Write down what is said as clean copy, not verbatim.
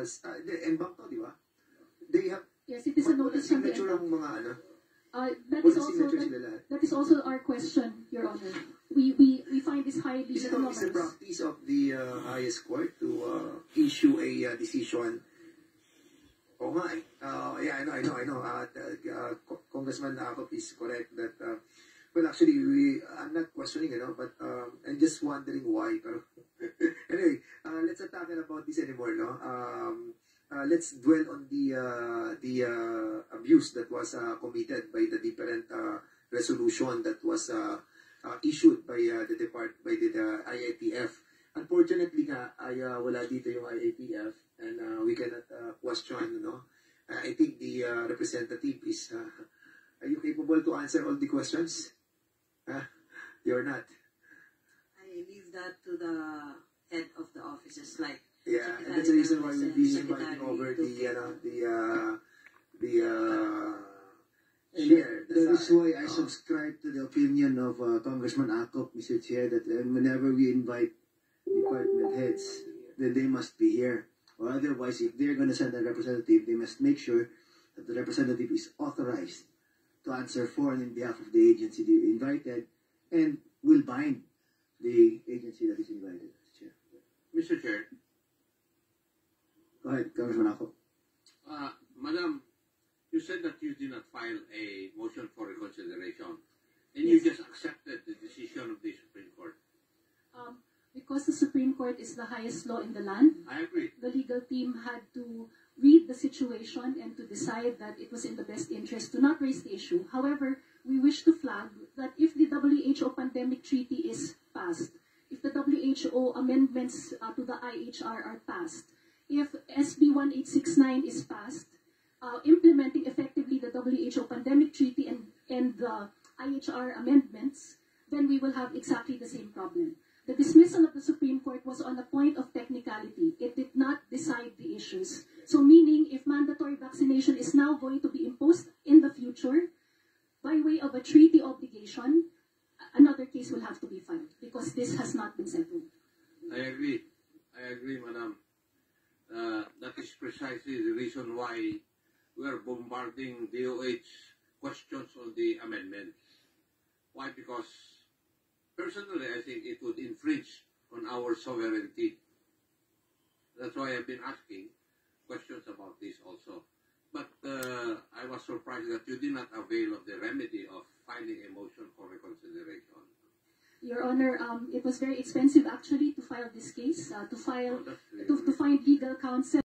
has, NBank to, di ba? They have, yes, it is a notice from the signature ng mga ano? That is also our question, Your Honor. We find this highly anomalous. Is the practice of the highest court to issue a decision? Oh nga, yeah, I know. Congressman Akop is correct that, well, actually, I'm not questioning, but I'm just wondering why. Anyway, let's not talk about this anymore, no? Let's dwell on the abuse that was committed by the different resolution that was issued by the IITF. Unfortunately ay wala dito yung IITF, and we cannot question, I think the representative is, are you capable to answer all the questions? You're not. I leave that to the head of the offices, like. Yeah, and that's the reason why we'll be inviting over the chair. That is why I subscribe to the opinion of Congressman Akop, Mr. Chair, that whenever we invite department heads, then they must be here. Or otherwise, if they're going to send a representative, they must make sure that the representative is authorized to answer for and in behalf of the agency they invited, and will bind the agency that is invited. Mr. Chair. Go ahead, Congressman Akop. Madam, you said that you did not file a motion for reconsideration, and you just accepted the decision of the Supreme Court. Because the Supreme Court is the highest law in the land, I agree. The legal team had to read the situation and to decide that it was in the best interest to not raise the issue. However, we wish to flag that if the WHO pandemic treaty is passed, if the WHO amendments to the IHR are passed, if SB 1869 is passed, implementing effectively the WHO pandemic treaty and the IHR amendments, then we will have exactly the same problem. The dismissal of the Supreme Court was on a point of technicality. It did not decide the issues. So meaning, if mandatory vaccination is now going to be imposed in the future, by way of a treaty obligation, another case will have to be filed, because this has not been settled. I agree, Madam. That is precisely the reason why we are bombarding DOH questions on the amendments. Why? Because personally, I think it would infringe on our sovereignty. That's why I've been asking questions about this also. But I was surprised that you did not avail of the remedy of filing a motion for reconsideration. Your Honor, it was very expensive actually to file this case, to find legal counsel.